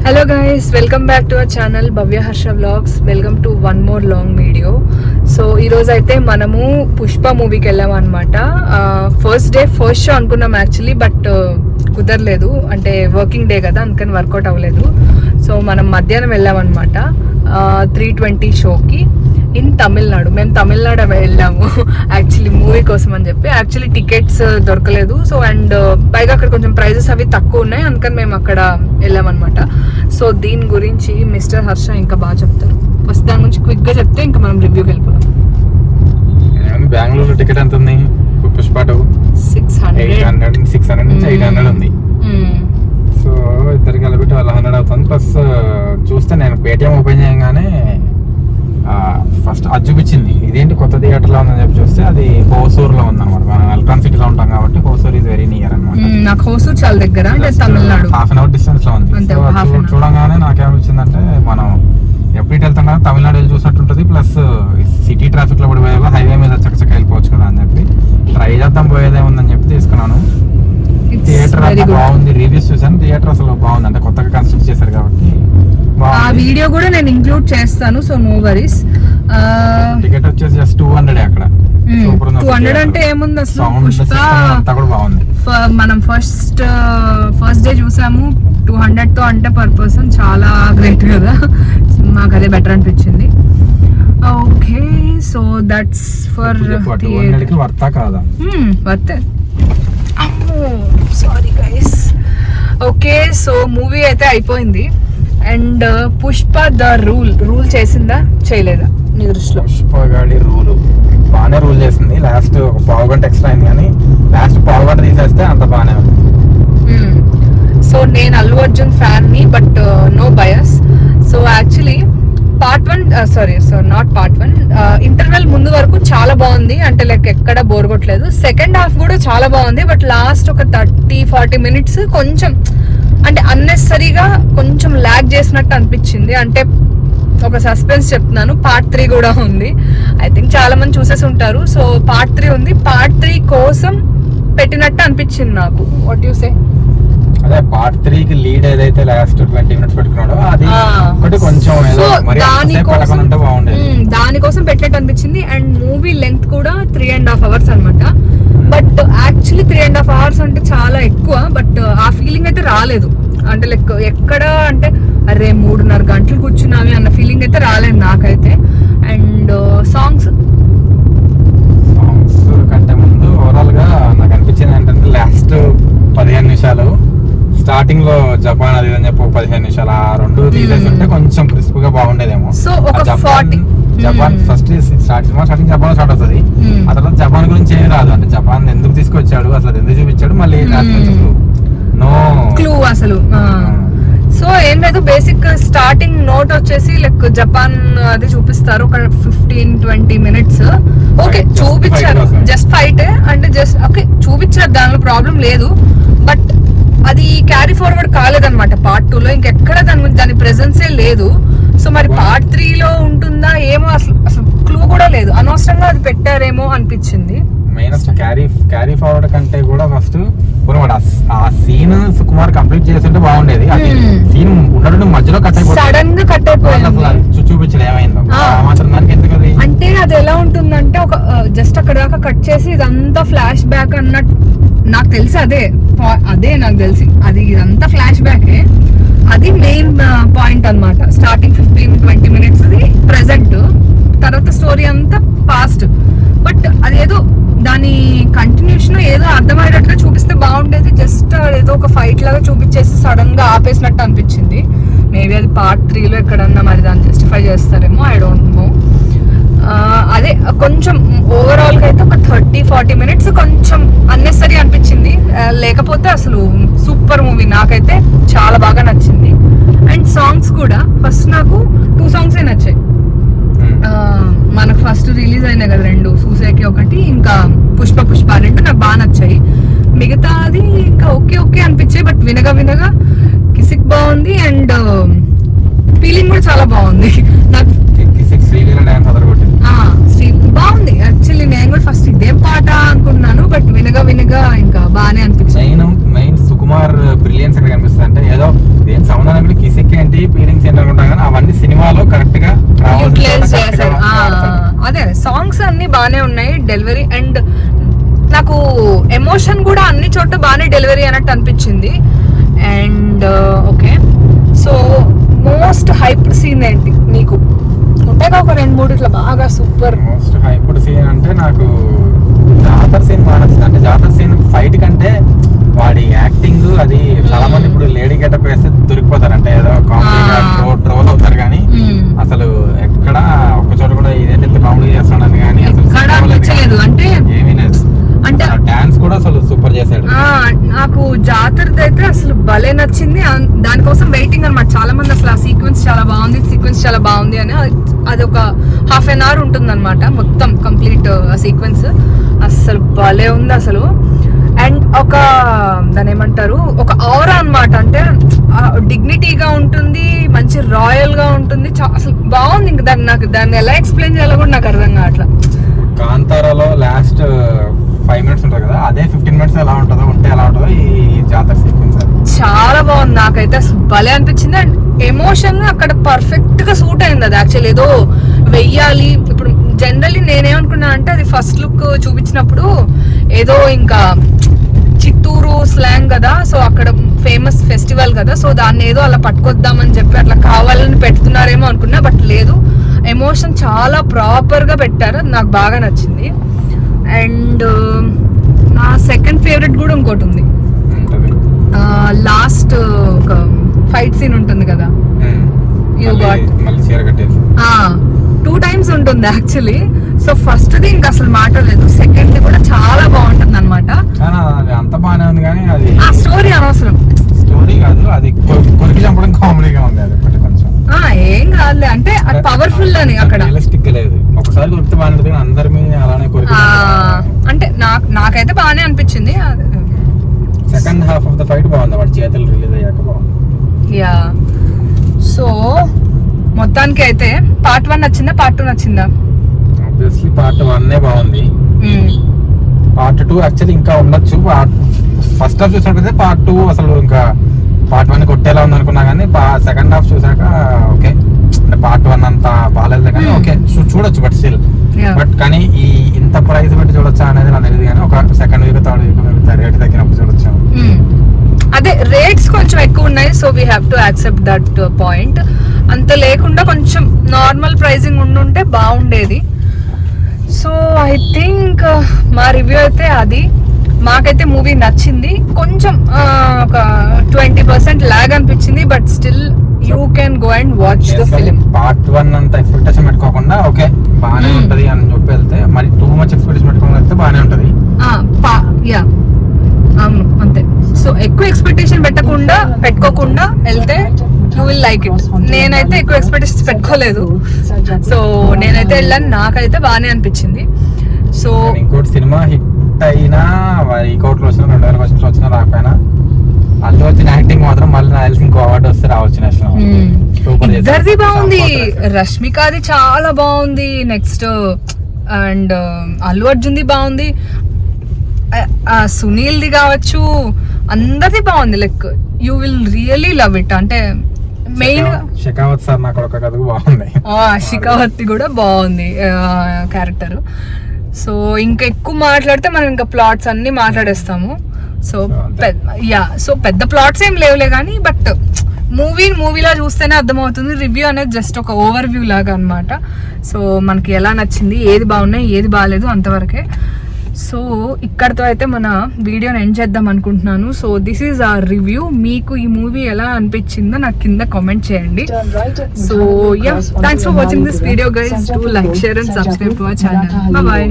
Hello guys, welcome back to our channel Bhavya Harsha vlogs. Welcome to one more long video. So ఈరోజు అయితే మనము పుష్ప మూవీకి వెళ్ళాం అనమాట. ఫస్ట్ డే ఫస్ట్ షో అనుకున్నాం యాక్చువల్లీ, బట్ కుదరలేదు. అంటే వర్కింగ్ డే కదా, అందుకని వర్కౌట్ అవ్వలేదు. సో మనం మధ్యాహ్నం వెళ్ళాం అనమాట 3:20 షోకి ఇన్ తమిళనాడు. మేము తమిళనాడు వెళ్ళాము యాక్చువల్లీ మూవీ కోసం అని చెప్పి. యాక్చువల్లీ టికెట్స్ దొరకలేదు. సో అండ్ పైగా అక్కడ కొంచెం ప్రైజెస్ అవి తక్కువ ఉన్నాయి, అందుకని మేము అక్కడ వెళ్ళామన్నమాట. సో దీని గురించి మిస్టర్ హర్ష ఇంకా బాగా చెప్తారు. ఫస్ట్ దాని గురించి క్విక్ గా చెప్తే ఇంకా మనం రివ్యూకి వెళ్ళిపోతాం. బెంగళూరు టికెట్ ఎంత ఉంది? పుష్ప 600 నుంచి 800 ఉంది. సో ఇద్దరికి కలిపి 1200 అవుతుంది. ప్లస్ చూస్తే నేను పేటిఎం ఓపెన్ చేయగానే ఫస్ట్ అది చూపించింది, ఇదేంటి కొత్త థియేటర్ లో ఉందని చెప్పి చూస్తే అది హోసూర్ లో ఉంది అనమాట. మనం ఎలక్ట్రాన్ సిటీలో ఉంటాం కాబట్టి హోసూర్ ఇస్ వెరీ నియర్ అనమాట. నాకు హోసూర్ చాలా దగ్గర, Tamil Nadu half an hour distance లో ఉంది. చూడంగానే నాకేమొచ్చిందంటే మనం ఎప్పుడు వెళ్తున్నా తమిళనాడు వెళ్ళి చూసినట్టుంటది. ప్లస్ సిటీ ట్రాఫిక్ లో పడిపోయే హైవే మీద చక్కచక్క వెళ్ళిపోవచ్చు కదా అని చెప్పి ట్రై చేద్దాం, పోయేదే ఉందని చెప్పి తీసుకున్నాను. థియేటర్ అంతా బాగుంది, రివ్యూస్ చూసాను. థియేటర్ అసలు బాగుంది, అంటే కొత్తగా కన్స్ట్రక్ట్ చేశారు కాబట్టి. ఆ వీడియో కూడా నేను ఇంక్లూడ్ చేస్తాను, సో నో వరీస్. టికెట్ వచ్చేసి జస్ట్ 200 అక్కడ. 200 అంటే ఏముంది అసలు. అంతా కూడా బాగుంది. మనం ఫస్ట్ డే చూసాము 200 తో, అంటే పర్ పర్సన్ చాలా గ్రేట్ కదా. మాకు అదే బెటర్ అనిపించింది. ఓకే, సో దట్స్ ఫర్ వర్తా కాదా? వర్తే. Sorry guys. Okay, so movie అయితే అయిపోయింది. అండ్ పుష్ప ద రూల్ చేసిందా చేయలేదా నీ దృష్టిలో? పుష్ప గాడి రూల్ బాగానే రూల్ చేసింది. లాస్ట్ ఒక పావు గంట ఎక్స్ట్రా అయింది, కానీ లాస్ట్ పావు గంట తీసేస్తే అంత బాగానే ఉంది. సో నేను అల్లు అర్జున్ ఫ్యాన్ ని, but no bias. So actually part 1 not part 1 interval ముందు వరకు చాలా బాగుంది, అంటే లైక్ ఎక్కడ బోర్ కొట్టలేదు. సెకండ్ హాఫ్ కూడా చాలా బాగుంది, బట్ లాస్ట్ ఒక 30-40 మినిట్స్ కొంచెం అంటే అన్నెసరీగా కొంచెం ల్యాగ్ చేసినట్టు అనిపించింది. అంటే ఒక సస్పెన్స్ చెప్తున్నాను, పార్ట్ 3 కూడా ఉంది. ఐ థింక్ చాలా మంది చూసేసి ఉంటారు. సో పార్ట్ 3 ఉంది, పార్ట్ 3 కోసం పెట్టినట్టు అనిపించింది నాకు. What you say? అదే పార్ట్ 3 కి లీడ్ ఏదైతే లాస్ట్ 20 మినిట్స్ పెట్టుకున్నాడో అది ఒకటి కొంచెం దానికోసం పెట్టినట్టు అనిపించింది. అండ్ మూవీ లెంగ్త్ కూడా 3.5 hours అనమాట. బట్ యాక్చువల్లీ 3.5 hours అంటే చాలా ఎక్కువ, బట్ ఆ ఫీలింగ్ అయితే రాలేదు. అంటే లైక్ ఎక్కడ అంటే అరే 3.5 గంటలు కూర్చున్నావి అన్న ఫీలింగ్ అయితే రాలేదు నాకైతే. అండ్ సాంగ్స్ కంటే ముందు ఓవరాల్ గా నాకు అనిపించింది ఏంటంటే లాస్ట్ 15 నిమిషాలు స్టార్టింగ్ లో జపాన్ అది అని చెప్పి 15 నిమిషాలు ఆ రెండు తీసేసి ఉంటే కొంచెం క్రిస్ప్ గా బాగుండేదేమో. Japan first starting Japan start అవుతుంది. ఆ తర్వాత జపాన్ గురించి ఏమి రాదు, అంటే జపాన్ ఎందుకు తీసుకొచ్చాడు, అసలు ఎందుకు చూపించాడు, మళ్ళీ నో క్లూ అసలు. సో ఏం లేదు, బేసిక్ స్టార్టింగ్ నోట్ వచ్చేసి లైక్ జపాన్ అది చూపిస్తారు ఒక 15-20 మినిట్స్. ఓకే చూపించారు, జస్ట్ ఫైట్ అంటే జస్ట్ ఓకే చూపించారు, దానిలో ప్రాబ్లం లేదు. బట్ అది క్యారీ ఫార్వర్డ్ కాలేదన్నమాట పార్ట్ 2 లో. ఇంకెక్కడ దాని ప్రెజెన్సే లేదు. సో మరి పార్ట్ 3 లో ఉంటుందా ఏమో, అసలు క్లూ కూడా లేదు. అనవసరంగా అది పెట్టారేమో అనిపించింది. మెయిన్ క్యారీ ఫార్వర్డ్ కంటే కూడా ఫస్ట్ ఆ సీన్ సుకుమార్ కంప్లీట్ చేస్తుంటే బాగుండేది. అది సీన్ ఉండడం మధ్యలో సడన్ గా కట్ అయిపోయింది. చూపించలేదు ఏమైందో మాత్రం దానికి ఎందుకు. అంటే అది ఎలా ఉంటుందంటే ఒక జస్ట్ అక్కడ దాకా కట్ చేసి ఇదంతా ఫ్లాష్ బ్యాక్ అన్నట్టు నాకు తెలిసి. అదే నాకు తెలిసి అది ఇదంతా ఫ్లాష్ బ్యాకే. అది మెయిన్ పాయింట్ అన్నమాట. స్టార్టింగ్ 15-20 మినిట్స్ ప్రెసెంట్, తర్వాత స్టోరీ అంతా పాస్ట్. బట్ అదేదో దాని కంటిన్యూషన్ ఏదో అర్థమయ్యేటట్టుగా చూపిస్తే బాగుండేది. జస్ట్ ఏదో ఒక ఫైట్ లాగా చూపించేసి సడన్ గా ఆపేసినట్టు అనిపించింది. మేబీ అది పార్ట్ 3 లో ఎక్కడన్నా మరి దాన్ని జస్టిఫై చేస్తారేమో, ఐ డోంట్ నో. అదే కొంచెం ఓవరాల్ గా అయితే ఒక 30-40 మినిట్స్ కొంచెం అన్నెసరీ అనిపించింది. లేకపోతే అసలు సూపర్ మూవీ, నాకైతే చాలా బాగా నచ్చింది. అండ్ సాంగ్స్ కూడా ఫస్ట్ నాకు 2 songs నచ్చాయి. మనకు ఫస్ట్ రిలీజ్ అయినాయి కదా 2, సూసేకి ఒకటి, ఇంకా పుష్ప 2 నాకు బాగా నచ్చాయి. మిగతాది ఇంకా ఓకే అనిపించాయి. బట్ వినగా కిసిక్ బాగుంది అండ్ ఫీలింగ్ కూడా చాలా బాగుంది. నాకు బాగుంది యాక్చువల్లీ. నేను కూడా ఫస్ట్ ఇదే పాట అనుకున్నాను, బట్ వినగా ఇంకా బాగానే అనిపించింది. మెయిన్ సుకుమార్ బ్రిలియన్స్ ఎక్కడ కనిపిస్తుంది అంటే ఏదో ఏం సంబంధం కిసిక్ యూటిలైజ్ చేశారు. అదే సాంగ్స్ అన్ని బానే ఉన్నాయి, డెలివరీ అండ్ నాకు ఎమోషన్ కూడా అన్ని చోట బాగానే డెలివరీ అన్నట్టు అనిపించింది. And okay, so most hyped scene ఏంటి నీకు? ఉంటాయి ఒక 2-3 ఇట్లా బాగా సూపర్ మోస్ట్ హైప్డ్ సీన్ అంటే నాకు జాతర సీన్ బాగా నచ్చింది. అంటే జాతర సీన్ ఫైట్ కంటే వాడి యాక్టింగ్ అది చాలా మంది ఇప్పుడు లేడీ గెటప్ వేస్తే దొరికిపోతారు, అంటే ఏదో కామెడీగా ట్రోల్ అవుతారు కానీ అసలు ఎక్కడ ఒక్క చోట కూడా ఇదేంటి కామెడీ చేస్తున్నాడు కానీ అసలు అంటే ఏమీ లేదు. అంటే డాన్స్ కూడా అసలు సూపర్ చేశాడు. నాకు జాతరది అయితే అసలు భలే నచ్చింది. దానికోసం వెయిటింగ్ అనమాట చాలా మంది. అసలు ఆ సీక్వెన్స్ చాలా బాగుంది అని అది ఒక ½ an hour ఉంటుంది అనమాట మొత్తం కంప్లీట్ ఆ సీక్వెన్స్. అసలు భలే ఉంది అసలు. అండ్ ఒక దాని ఏమంటారు, ఒక ఆరా అన్నమాట, అంటే డిగ్నిటీగా ఉంటుంది, మంచి రాయల్ గా ఉంటుంది, అసలు బాగుంది. ఇంకా దాన్ని ఎలా ఎక్స్ప్లెయిన్ చేయాలో కూడా నాకు అర్థం కావట్లా. కాంతారాలో లాస్ట్ 5 minutes ఉంటుంది కదా, అదే 15 minutes ఎలా ఉంటుందో ఈ జాతర సీక్వెన్స్ చాలా బాగుంది. నాకైతే అసలు భలే అనిపించింది. అండ్ ఎమోషన్ అక్కడ పర్ఫెక్ట్ గా సూట్ అయింది. అది యాక్చువల్లీ ఏదో వెయ్యాలి. ఇప్పుడు జనరల్లీ నేనేమనుకున్నా అంటే అది ఫస్ట్ లుక్ చూపించినప్పుడు ఏదో ఇంకా చిత్తూరు స్లాంగ్ కదా, సో అక్కడ ఫేమస్ ఫెస్టివల్ కదా, సో దాన్ని ఏదో అలా పట్టుకొద్దామని చెప్పి అట్లా కావాలని పెడుతున్నారేమో అనుకున్నా, బట్ లేదు, ఎమోషన్ చాలా ప్రాపర్ గా పెట్టారు. నాకు బాగా నచ్చింది. అండ్ నా సెకండ్ ఫేవరెట్ కూడా ఇంకోటి ఉంది. లాస్ట్ ఒక ఫైట్ సీన్ ఉంటుంది కదా, 2 times ఉంటుంది యాక్చువల్లీ. సో ఫస్ట్ ది ఇంకా అసలు మాట లేదు, సెకండ్ ది కూడా చాలా బాగుంటుంది అనమాట. అంత బాగానే ఉంది కానీ అది ఆ స్టోరీ అనవసరం. స్టోరీ కాదు, అది కొరికి చంపడం కామెడీగా ఉంది. అది కొంచెం ఏం కాదులే, అంటే అది పవర్ఫుల్ అని అక్కడ రియలిస్టిక్ లేదు. ఒకసారి కొరికితే బాగానే ఉంటుంది కానీ అందరి మీద అలానే కొరికి అంటే నాకైతే బాగానే అనిపించింది. Second half of the fight బాగుంది, వాడి చేతులు రిలీజ్ అయ్యాక బాగుంది. యా, సో మొత్తానికి అయితే పార్ట్ 1 నచ్చిందా, పార్ట్ 2 నచ్చిందా? ఆబ్వియస్లీ పార్ట్ 1 బాగుంది. పార్ట్ 2 యాక్చువల్లీ ఇంకా ఉండొచ్చు. ఫస్ట్ హాఫ్ చూసినట్లయితే పార్ట్ 2 అసలు ఇంకా పార్ట్ 1 కొట్టేలా ఉంది అనుకున్నా కానీ సెకండ్ హాఫ్ చూసాక ఓకే, అంటే పార్ట్ 1 అంతా బాగాలేదు కానీ ఓకే చూడొచ్చు. బట్ స్టిల్ కానీ ఈ ఇంత ప్రైస్ పెట్టి చూడొచ్చా అనేది నాకు తెలియదు కానీ ఒక second week third week rate తగ్గినప్పుడు చూడొచ్చు. అదే రేట్స్ కొంచెం ఎక్కువ ఉన్నాయి, so we have to accept that point. అంత లేకుండా కొంచెం నార్మల్ ప్రైసింగ్ ఉండుంటే బాగుండేది. సో ఐ థింక్ మా రివ్యూ అయితే అది. మాకైతే మూవీ నచ్చింది. కొంచెం ఒక 20% లాగ్ అనిపించింది, but still you can go and watch the film. Part 1 అంత ఎక్స్పెక్టేషన్ పెట్టుకోకుండా ఓకే బాగానే ఉంటది అని చెప్పి వెళ్తే, మరి టూ మచ్ ఎక్స్పెక్టేషన్ పెట్టుకోకుండా వెళ్తే బాగానే ఉంటది. యా అవును అంతే. సో ఎక్కువ ఎక్స్పెక్టేషన్ పెట్టుకోకుండా వెళ్తే యూ విల్ లైక్ ఇట్. నేనైతే ఎక్కువ ఎక్స్పెక్టేషన్స్ పెట్టుకోలేదు, సో నేనైతే వెళ్ళాను, నాకైతే బాగానే అనిపించింది. సో ఇంకోటి సినిమా హిట్ అయినా ఈ కోట్లు వచ్చినా 2000 క్వశ్చన్స్ వచ్చినా రాకపోయినా అల్లు వచ్చిన యాక్టింగ్ మాత్రం మళ్ళీ నాకు తెలిసి ఇంకో అవార్డు వస్తే రావచ్చు. ఇద్దరిది బాగుంది, రష్మికది చాలా బాగుంది, నెక్స్ట్ అండ్ అల్లు అర్జున్ది బాగుంది, సునీల్ది కావచ్చు, అందరిది బాగుంది. Like you will really love it. అంటే మెయిన్ షెకావత్ సార్ నాకు ఒక కథ బాగుంది, షెకావత్ కూడా బాగుంది క్యారెక్టర్. సో ఇంకా ఎక్కువ మాట్లాడితే మనం ఇంకా ప్లాట్స్ అన్ని మాట్లాడేస్తాము. సో సో పెద్ద ప్లాట్స్ ఏం లేవులే కానీ, బట్ మూవీలా చూస్తేనే అర్థమవుతుంది. రివ్యూ అనేది జస్ట్ ఒక ఓవర్ వ్యూ లాగా అనమాట. సో మనకి ఎలా నచ్చింది, ఏది బాగున్నాయి ఏది బాగాలేదు అంతవరకే. సో ఇక్కడతో అయితే మన వీడియోని ఎండ్ చేద్దాం అనుకుంటున్నాను. So this is our review. మీకు ఈ మూవీ ఎలా అనిపించిందో నాకు కింద కామెంట్ చేయండి. So yeah, thanks for watching this video guys. Do like, share and subscribe to our channel. Bye.